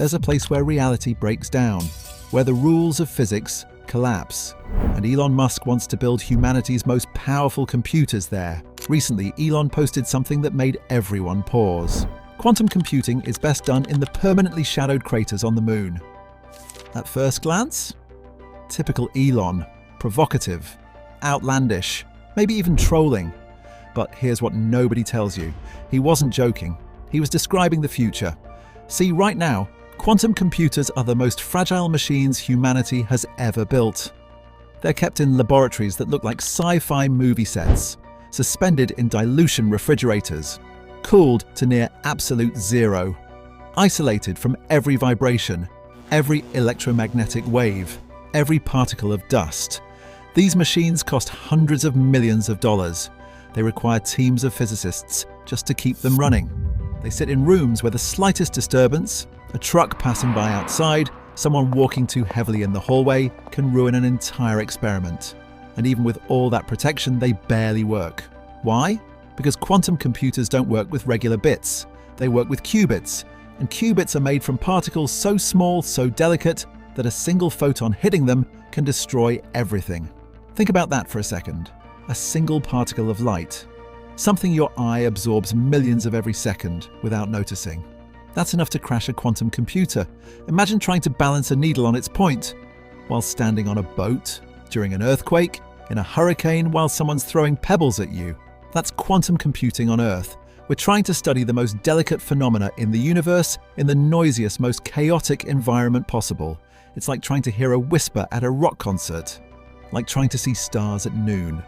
there's a place where reality breaks down, where the rules of physics collapse. And Elon Musk wants to build humanity's most powerful computers there. Recently, Elon posted something that made everyone pause. Quantum computing is best done in the permanently shadowed craters on the moon. At first glance, typical Elon, provocative, outlandish, maybe even trolling. But here's what nobody tells you. He wasn't joking. He was describing the future. See, right now, quantum computers are the most fragile machines humanity has ever built. They're kept in laboratories that look like sci-fi movie sets, suspended in dilution refrigerators, cooled to near absolute zero, isolated from every vibration, every electromagnetic wave, every particle of dust. These machines cost hundreds of millions of dollars. They require teams of physicists just to keep them running. They sit in rooms where the slightest disturbance, a truck passing by outside, someone walking too heavily in the hallway, can ruin an entire experiment. And even with all that protection, they barely work. Why? Because quantum computers don't work with regular bits. They work with qubits. And qubits are made from particles so small, so delicate, that a single photon hitting them can destroy everything. Think about that for a second. A single particle of light. Something your eye absorbs millions of every second without noticing. That's enough to crash a quantum computer. Imagine trying to balance a needle on its point while standing on a boat, during an earthquake, in a hurricane while someone's throwing pebbles at you. That's quantum computing on Earth. We're trying to study the most delicate phenomena in the universe in the noisiest, most chaotic environment possible. It's like trying to hear a whisper at a rock concert. Like trying to see stars at noon.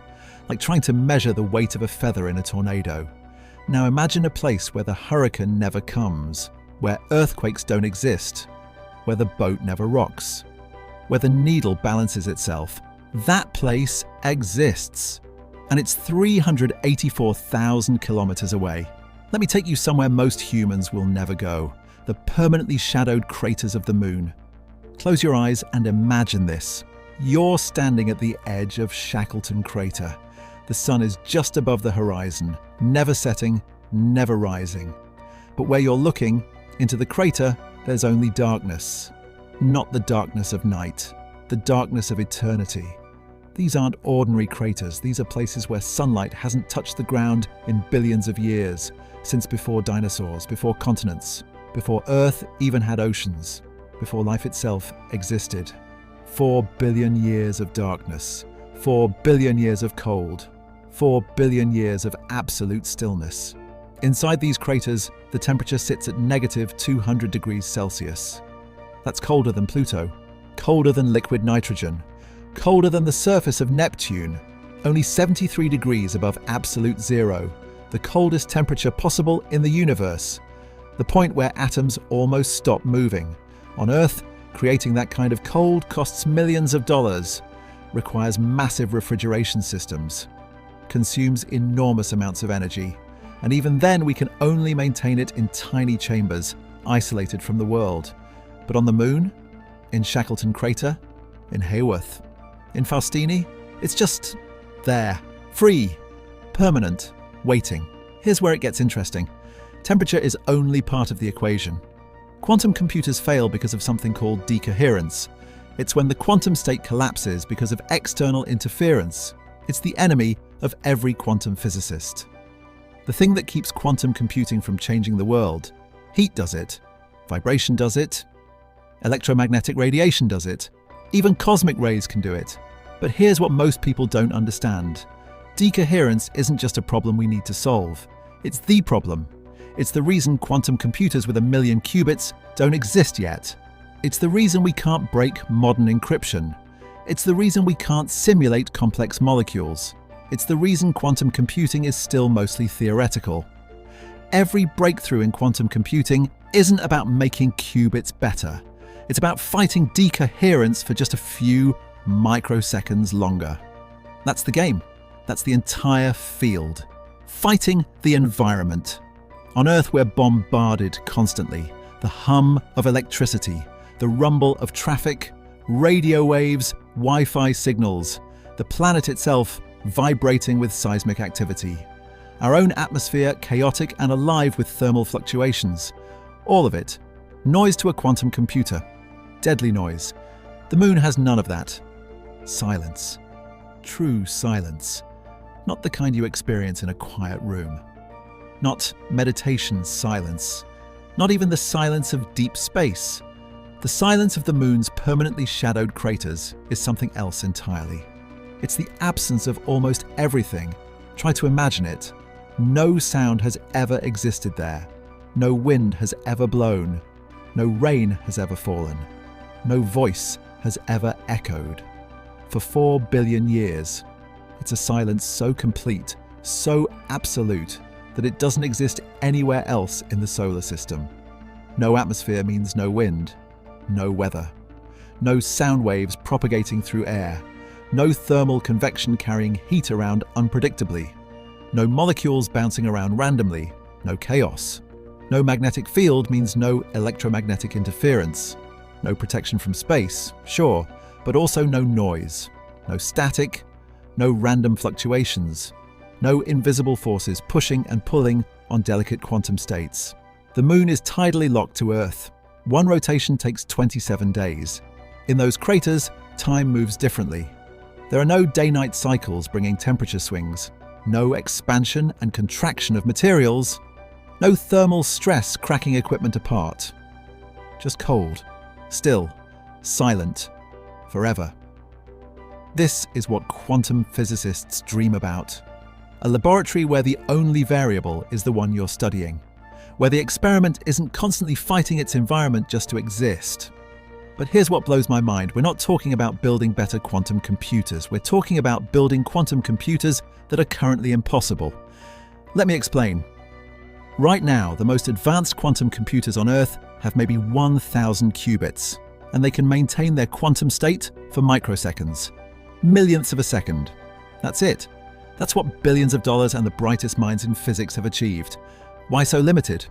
Like trying to measure the weight of a feather in a tornado. Now imagine a place where the hurricane never comes, where earthquakes don't exist, where the boat never rocks, where the needle balances itself. That place exists. And it's 384,000 kilometers away. Let me take you somewhere most humans will never go, the permanently shadowed craters of the moon. Close your eyes and imagine this. You're standing at the edge of Shackleton Crater. The sun is just above the horizon, never setting, never rising. But where you're looking, into the crater, there's only darkness. Not the darkness of night, the darkness of eternity. These aren't ordinary craters. These are places where sunlight hasn't touched the ground in billions of years, since before dinosaurs, before continents, before Earth even had oceans, before life itself existed. 4 billion years of darkness, 4 billion years of cold, 4 billion years of absolute stillness. Inside these craters, the temperature sits at negative 200 degrees Celsius. That's colder than Pluto, colder than liquid nitrogen, colder than the surface of Neptune, only 73 degrees above absolute zero, the coldest temperature possible in the universe, the point where atoms almost stop moving. On Earth, creating that kind of cold costs millions of dollars, requires massive refrigeration systems, consumes enormous amounts of energy, and even then we can only maintain it in tiny chambers, isolated from the world. But on the moon, in Shackleton Crater, in Hayworth, in Faustini, it's just there, free, permanent, waiting. Here's where it gets interesting. Temperature is only part of the equation. Quantum computers fail because of something called decoherence. It's when the quantum state collapses because of external interference. It's the enemy of every quantum physicist. The thing that keeps quantum computing from changing the world. Heat does it. Vibration does it. Electromagnetic radiation does it. Even cosmic rays can do it. But here's what most people don't understand. Decoherence isn't just a problem we need to solve. It's the problem. It's the reason quantum computers with 1 million qubits don't exist yet. It's the reason we can't break modern encryption. It's the reason we can't simulate complex molecules. It's the reason quantum computing is still mostly theoretical. Every breakthrough in quantum computing isn't about making qubits better. It's about fighting decoherence for just a few microseconds longer. That's the game. That's the entire field. Fighting the environment. On Earth, we're bombarded constantly. The hum of electricity, the rumble of traffic, radio waves, Wi-Fi signals, the planet itself vibrating with seismic activity. Our own atmosphere chaotic and alive with thermal fluctuations. All of it Noise to a quantum computer. Deadly noise. The moon has none of that. Silence. True silence. Not the kind you experience in a quiet room. Not meditation silence. Not even the silence of deep space. The silence of the moon's permanently shadowed craters is something else entirely. It's the absence of almost everything. Try to imagine it. No sound has ever existed there. No wind has ever blown. No rain has ever fallen. No voice has ever echoed. For 4 billion years, it's a silence so complete, so absolute, that it doesn't exist anywhere else in the solar system. No atmosphere means no wind, no weather, no sound waves propagating through air, no thermal convection carrying heat around unpredictably, no molecules bouncing around randomly, no chaos. No magnetic field means no electromagnetic interference, no protection from space, sure, but also no noise, no static, no random fluctuations, no invisible forces pushing and pulling on delicate quantum states. The moon is tidally locked to Earth. One rotation takes 27 days. In those craters, time moves differently. There are no day-night cycles bringing temperature swings, no expansion and contraction of materials, no thermal stress cracking equipment apart. Just cold, still, silent, forever. This is what quantum physicists dream about. A laboratory where the only variable is the one you're studying, where the experiment isn't constantly fighting its environment just to exist. But here's what blows my mind. We're not talking about building better quantum computers. We're talking about building quantum computers that are currently impossible. Let me explain. Right now, the most advanced quantum computers on Earth have maybe 1,000 qubits, and they can maintain their quantum state for microseconds, millionths of a second. That's it. That's what billions of dollars and the brightest minds in physics have achieved. Why so limited?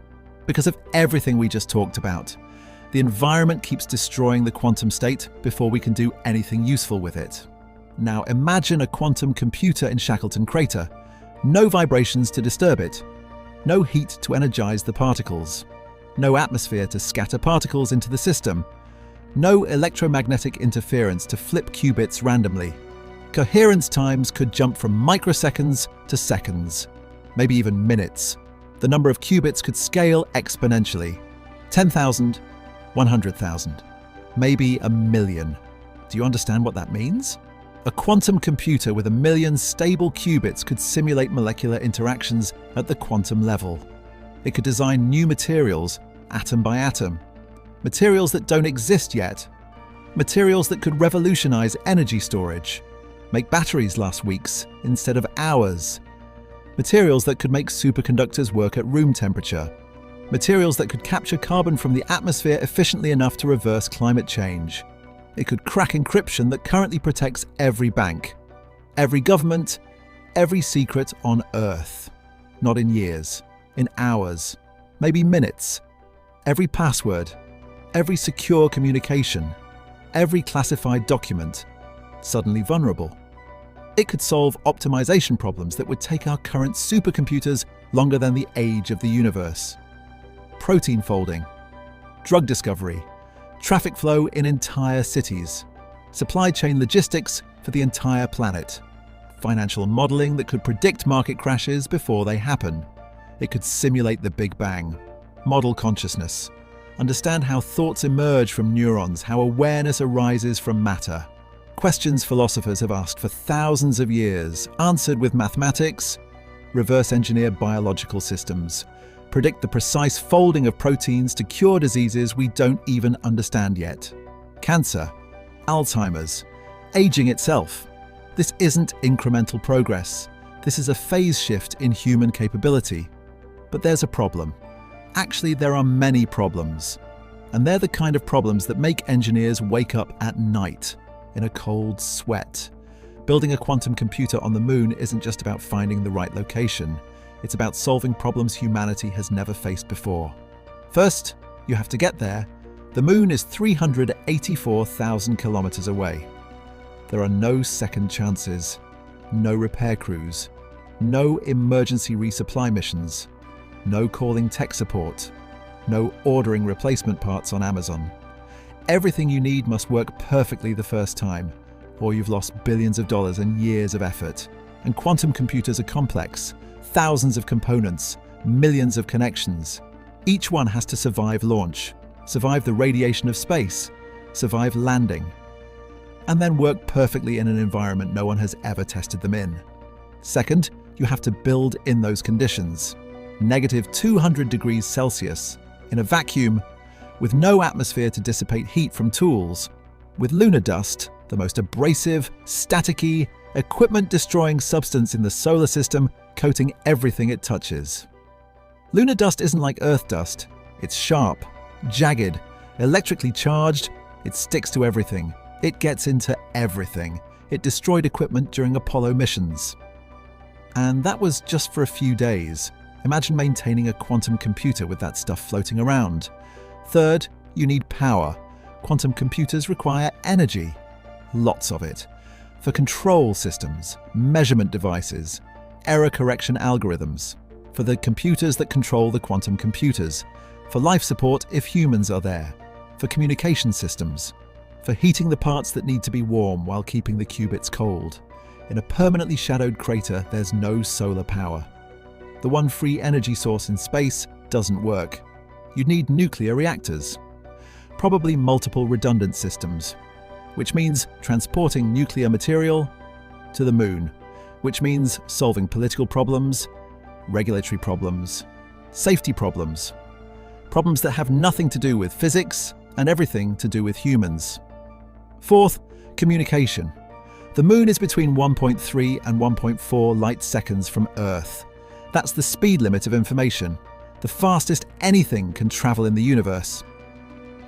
Because of everything we just talked about. The environment keeps destroying the quantum state before we can do anything useful with it. Now imagine a quantum computer in Shackleton Crater. No vibrations to disturb it. No heat to energize the particles. No atmosphere to scatter particles into the system. No electromagnetic interference to flip qubits randomly. Coherence times could jump from microseconds to seconds, maybe even minutes. The number of qubits could scale exponentially. 10,000, 100,000, maybe a million. Do you understand what that means? A quantum computer with 1 million stable qubits could simulate molecular interactions at the quantum level. It could design new materials, atom by atom. Materials that don't exist yet. Materials that could revolutionize energy storage. Make batteries last weeks instead of hours. Materials that could make superconductors work at room temperature. Materials that could capture carbon from the atmosphere efficiently enough to reverse climate change. It could crack encryption that currently protects every bank, every government, every secret on Earth. Not in years, in hours, maybe minutes. Every password, every secure communication, every classified document, suddenly vulnerable. It could solve optimization problems that would take our current supercomputers longer than the age of the universe. Protein folding, drug discovery, traffic flow in entire cities, supply chain logistics for the entire planet, financial modeling that could predict market crashes before they happen. It could simulate the Big Bang, model consciousness, understand how thoughts emerge from neurons, how awareness arises from matter. Questions philosophers have asked for thousands of years, answered with mathematics, reverse engineer biological systems, predict the precise folding of proteins to cure diseases we don't even understand yet. Cancer, Alzheimer's, aging itself. This isn't incremental progress. This is a phase shift in human capability. But there's a problem. Actually, there are many problems. And they're the kind of problems that make engineers wake up at night in a cold sweat. Building a quantum computer on the moon isn't just about finding the right location. It's about solving problems humanity has never faced before. First, you have to get there. The moon is 384,000 kilometers away. There are no second chances, no repair crews, no emergency resupply missions, no calling tech support, No ordering replacement parts on Amazon. Everything you need must work perfectly the first time, or you've lost billions of dollars and years of effort. And quantum computers are complex. Thousands of components, millions of connections. Each one has to survive launch, survive the radiation of space, survive landing, and then work perfectly in an environment no one has ever tested them in. Second, you have to build in those conditions. -200 degrees Celsius, in a vacuum, with no atmosphere to dissipate heat from tools, with lunar dust, the most abrasive, staticky, equipment-destroying substance in the solar system, coating everything it touches. Lunar dust isn't like Earth dust. It's sharp, jagged, electrically charged. It sticks to everything. It gets into everything. It destroyed equipment during Apollo missions. And that was just for a few days. Imagine maintaining a quantum computer with that stuff floating around. Third, you need power. Quantum computers require energy. Lots of it. For control systems, measurement devices, error correction algorithms. For the computers that control the quantum computers. For life support if humans are there. For communication systems. For heating the parts that need to be warm while keeping the qubits cold. In a permanently shadowed crater, there's no solar power. The one free energy source in space doesn't work. You'd need nuclear reactors. Probably multiple redundant systems. Which means transporting nuclear material to the moon. Which means solving political problems, regulatory problems, safety problems. Problems that have nothing to do with physics and everything to do with humans. Fourth, communication. The moon is between 1.3 and 1.4 light seconds from Earth. That's the speed limit of information, the fastest anything can travel in the universe.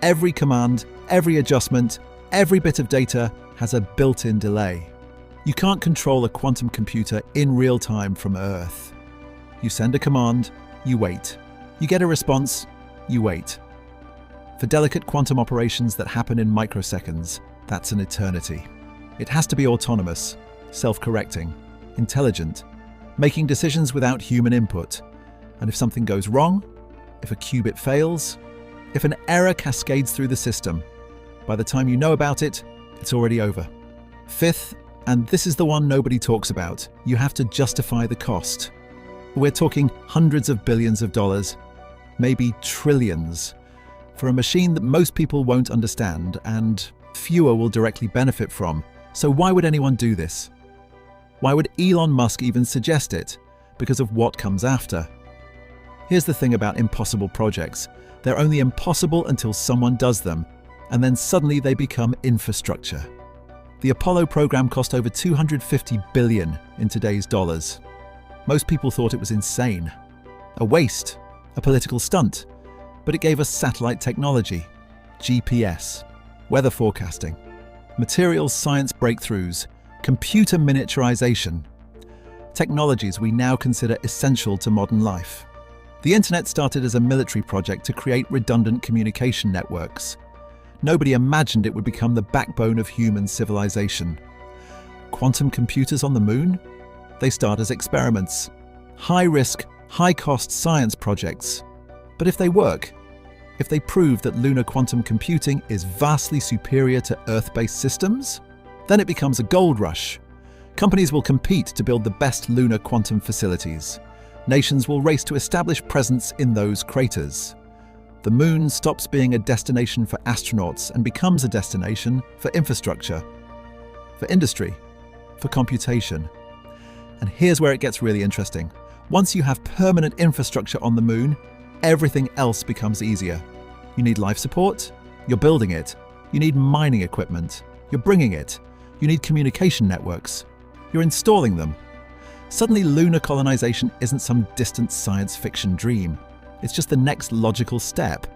Every command, every adjustment, every bit of data has a built-in delay. You can't control a quantum computer in real time from Earth. You send a command, you wait. You get a response, you wait. For delicate quantum operations that happen in microseconds, that's an eternity. It has to be autonomous, self-correcting, intelligent, making decisions without human input. And if something goes wrong, if a qubit fails, if an error cascades through the system, by the time you know about it, it's already over. Fifth, and this is the one nobody talks about, you have to justify the cost. We're talking hundreds of billions of dollars, maybe trillions, for a machine that most people won't understand and fewer will directly benefit from. So why would anyone do this? Why would Elon Musk even suggest it? Because of what comes after. Here's the thing about impossible projects. They're only impossible until someone does them, and then suddenly they become infrastructure. The Apollo program cost over $250 billion in today's dollars. Most people thought it was insane. A waste, a political stunt. But it gave us satellite technology, GPS, weather forecasting, materials science breakthroughs, computer miniaturization, technologies we now consider essential to modern life. The internet started as a military project to create redundant communication networks. Nobody imagined it would become the backbone of human civilization. Quantum computers on the moon? They start as experiments. High-risk, high-cost science projects. But if they work, if they prove that lunar quantum computing is vastly superior to Earth-based systems, then it becomes a gold rush. Companies will compete to build the best lunar quantum facilities. Nations will race to establish presence in those craters. The moon stops being a destination for astronauts and becomes a destination for infrastructure, for industry, for computation. And here's where it gets really interesting. Once you have permanent infrastructure on the moon, everything else becomes easier. You need life support, you're building it. You need mining equipment, you're bringing it. You need communication networks, you're installing them. Suddenly, lunar colonization isn't some distant science fiction dream. It's just the next logical step,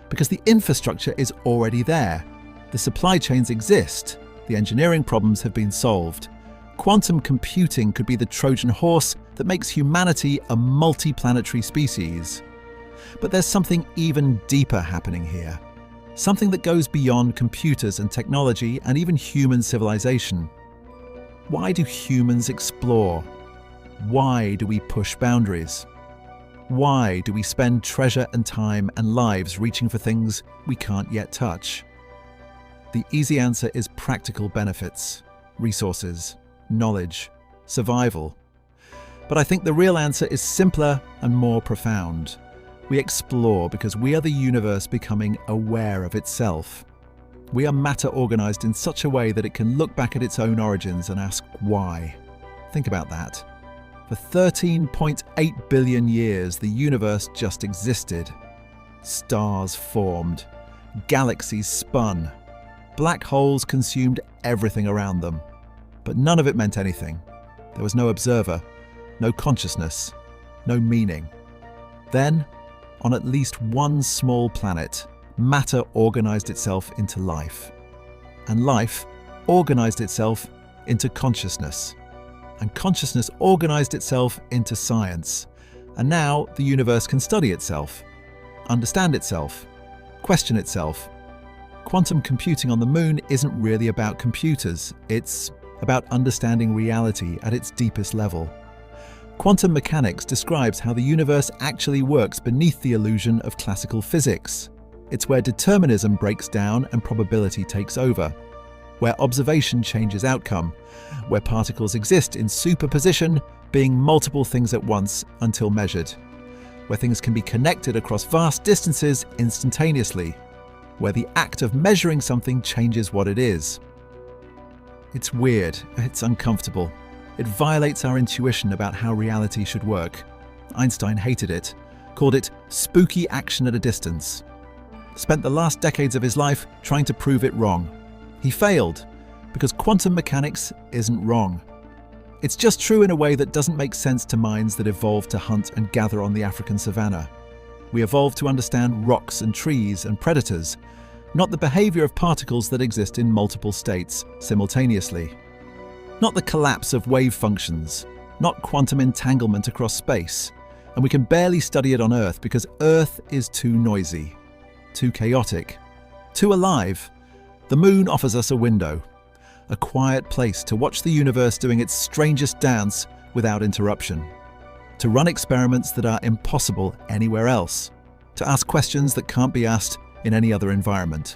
because the infrastructure is already there. The supply chains exist, the engineering problems have been solved. Quantum computing could be the Trojan horse that makes humanity a multi-planetary species. But there's something even deeper happening here. Something that goes beyond computers and technology and even human civilization. Why do humans explore? Why do we push boundaries? Why do we spend treasure and time and lives reaching for things we can't yet touch? The easy answer is practical benefits, resources, knowledge, survival. But I think the real answer is simpler and more profound. We explore because we are the universe becoming aware of itself. We are matter organized in such a way that it can look back at its own origins and ask why. Think about that. For 13.8 billion years, the universe just existed. Stars formed, galaxies spun, black holes consumed everything around them. But none of it meant anything. There was no observer, no consciousness, no meaning. Then, on at least one small planet, matter organized itself into life. And life organized itself into consciousness. And consciousness organized itself into science. And now the universe can study itself, understand itself, question itself. Quantum computing on the moon isn't really about computers. It's about understanding reality at its deepest level. Quantum mechanics describes how the universe actually works beneath the illusion of classical physics. It's where determinism breaks down and probability takes over, where observation changes outcome, where particles exist in superposition, being multiple things at once until measured, where things can be connected across vast distances instantaneously, where the act of measuring something changes what it is. It's weird, it's uncomfortable. It violates our intuition about how reality should work. Einstein hated it, called it spooky action at a distance. Spent the last decades of his life trying to prove it wrong. He failed, because quantum mechanics isn't wrong. It's just true in a way that doesn't make sense to minds that evolved to hunt and gather on the African savanna. We evolved to understand rocks and trees and predators, not the behavior of particles that exist in multiple states simultaneously. Not the collapse of wave functions, not quantum entanglement across space. And we can barely study it on Earth because Earth is too noisy, too chaotic, too alive. The moon offers us a window, a quiet place to watch the universe doing its strangest dance without interruption, to run experiments that are impossible anywhere else, to ask questions that can't be asked in any other environment.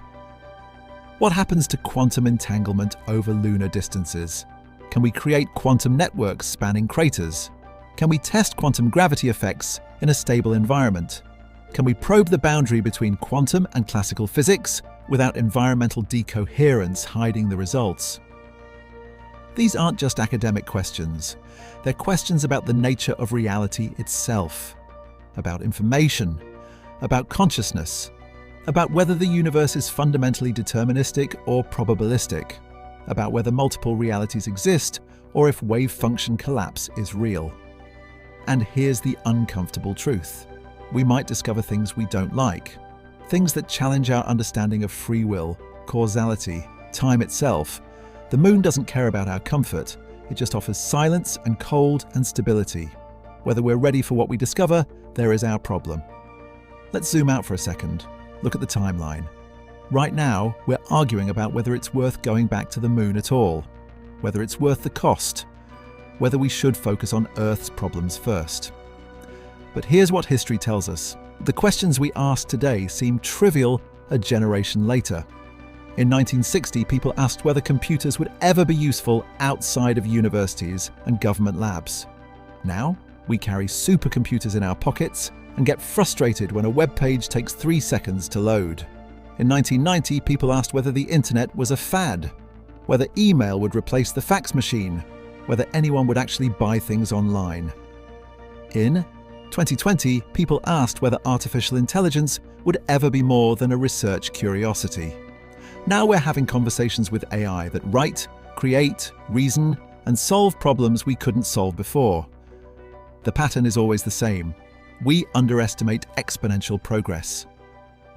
What happens to quantum entanglement over lunar distances? Can we create quantum networks spanning craters? Can we test quantum gravity effects in a stable environment? Can we probe the boundary between quantum and classical physics without environmental decoherence hiding the results? These aren't just academic questions. They're questions about the nature of reality itself, about information, about consciousness, about whether the universe is fundamentally deterministic or probabilistic, about whether multiple realities exist or if wave function collapse is real. And here's the uncomfortable truth. We might discover things we don't like, things that challenge our understanding of free will, causality, time itself. The moon doesn't care about our comfort. It just offers silence and cold and stability. Whether we're ready for what we discover, there is our problem. Let's zoom out for a second. Look at the timeline. Right now, we're arguing about whether it's worth going back to the moon at all, whether it's worth the cost, whether we should focus on Earth's problems first. But here's what history tells us. The questions we ask today seem trivial a generation later. In 1960, people asked whether computers would ever be useful outside of universities and government labs. Now, we carry supercomputers in our pockets and get frustrated when a web page takes 3 seconds to load. In 1990, people asked whether the internet was a fad, whether email would replace the fax machine, whether anyone would actually buy things online. In 2020, people asked whether artificial intelligence would ever be more than a research curiosity. Now we're having conversations with AI that write, create, reason, and solve problems we couldn't solve before. The pattern is always the same. We underestimate exponential progress.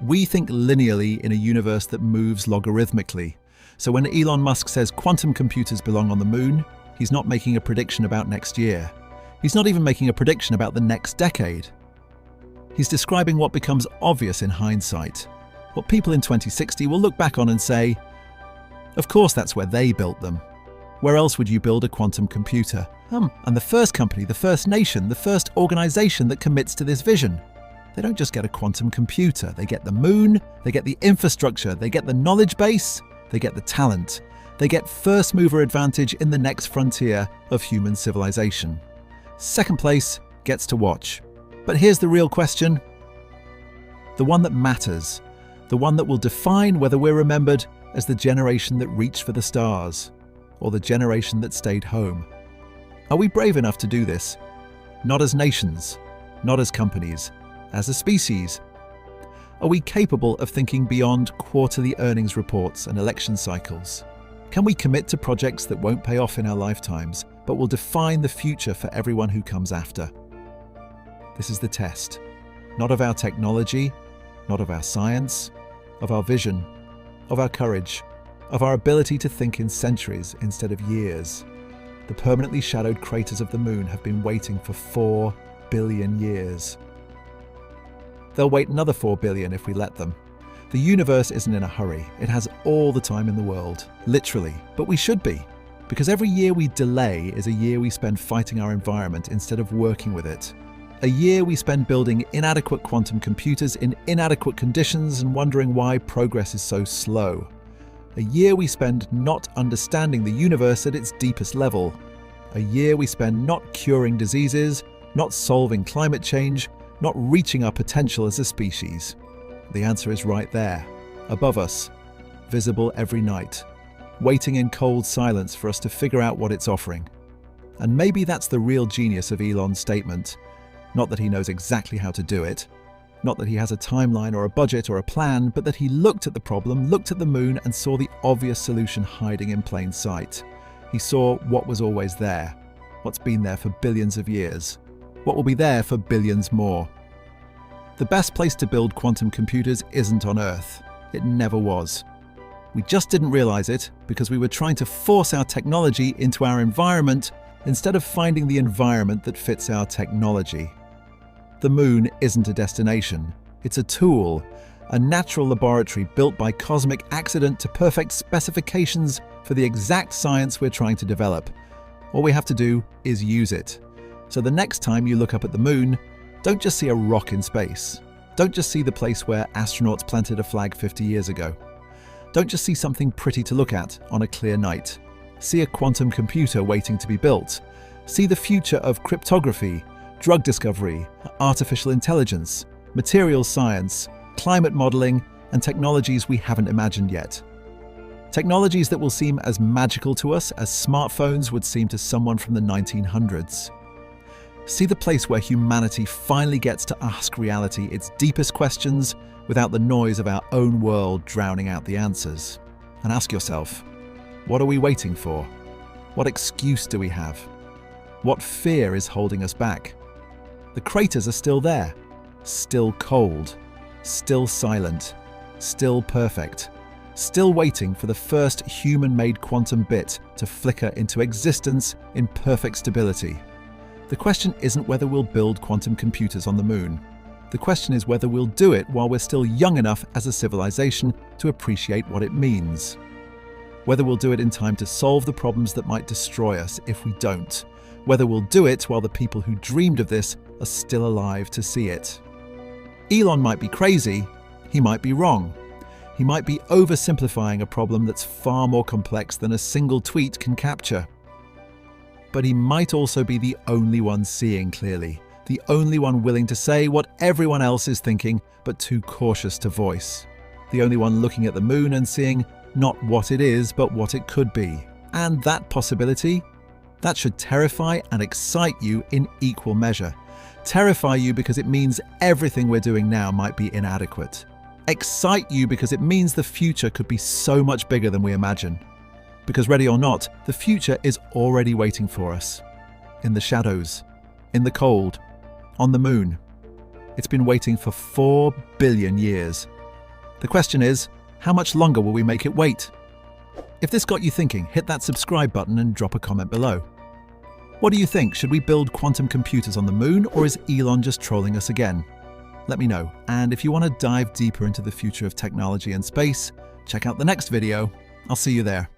We think linearly in a universe that moves logarithmically. So when Elon Musk says quantum computers belong on the moon, he's not making a prediction about next year. He's not even making a prediction about the next decade. He's describing what becomes obvious in hindsight, what people in 2060 will look back on and say, of course that's where they built them. Where else would you build a quantum computer? And the first company, the first nation, the first organization that commits to this vision. They don't just get a quantum computer, they get the moon, they get the infrastructure, they get the knowledge base, they get the talent. They get first mover advantage in the next frontier of human civilization. Second place gets to watch. But here's the real question. The one that matters. The one that will define whether we're remembered as the generation that reached for the stars, or the generation that stayed home. Are we brave enough to do this? Not as nations, not as companies, as a species. Are we capable of thinking beyond quarterly earnings reports and election cycles? Can we commit to projects that won't pay off in our lifetimes, but will define the future for everyone who comes after? This is the test, not of our technology, not of our science, of our vision, of our courage, of our ability to think in centuries instead of years. The permanently shadowed craters of the moon have been waiting for 4 billion years. They'll wait another 4 billion if we let them. The universe isn't in a hurry. It has all the time in the world, literally, but we should be. Because every year we delay is a year we spend fighting our environment instead of working with it. A year we spend building inadequate quantum computers in inadequate conditions and wondering why progress is so slow. A year we spend not understanding the universe at its deepest level. A year we spend not curing diseases, not solving climate change, not reaching our potential as a species. The answer is right there, above us, visible every night, waiting in cold silence for us to figure out what it's offering. And maybe that's the real genius of Elon's statement. Not that he knows exactly how to do it, not that he has a timeline or a budget or a plan, but that he looked at the problem, looked at the moon, and saw the obvious solution hiding in plain sight. He saw what was always there, what's been there for billions of years, what will be there for billions more. The best place to build quantum computers isn't on Earth. It never was. We just didn't realize it because we were trying to force our technology into our environment instead of finding the environment that fits our technology. The moon isn't a destination. It's a tool, a natural laboratory built by cosmic accident to perfect specifications for the exact science we're trying to develop. All we have to do is use it. So the next time you look up at the moon, don't just see a rock in space. Don't just see the place where astronauts planted a flag 50 years ago. Don't just see something pretty to look at on a clear night. See a quantum computer waiting to be built. See the future of cryptography, drug discovery, artificial intelligence, materials science, climate modeling, and technologies we haven't imagined yet. Technologies that will seem as magical to us as smartphones would seem to someone from the 1900s. See the place where humanity finally gets to ask reality its deepest questions without the noise of our own world drowning out the answers. And ask yourself, what are we waiting for? What excuse do we have? What fear is holding us back? The craters are still there, still cold, still silent, still perfect, still waiting for the first human-made quantum bit to flicker into existence in perfect stability. The question isn't whether we'll build quantum computers on the moon. The question is whether we'll do it while we're still young enough as a civilization to appreciate what it means. Whether we'll do it in time to solve the problems that might destroy us if we don't. Whether we'll do it while the people who dreamed of this are still alive to see it. Elon might be crazy, he might be wrong. He might be oversimplifying a problem that's far more complex than a single tweet can capture. But he might also be the only one seeing clearly, the only one willing to say what everyone else is thinking but too cautious to voice. The only one looking at the moon and seeing not what it is but what it could be. And that possibility, that should terrify and excite you in equal measure. Terrify you because it means everything we're doing now might be inadequate. Excite you because it means the future could be so much bigger than we imagine. Because ready or not, the future is already waiting for us. In the shadows, in the cold, on the moon. It's been waiting for 4 billion years. The question is, how much longer will we make it wait? If this got you thinking, hit that subscribe button and drop a comment below. What do you think? Should we build quantum computers on the moon, or is Elon just trolling us again? Let me know. And if you want to dive deeper into the future of technology and space, check out the next video. I'll see you there.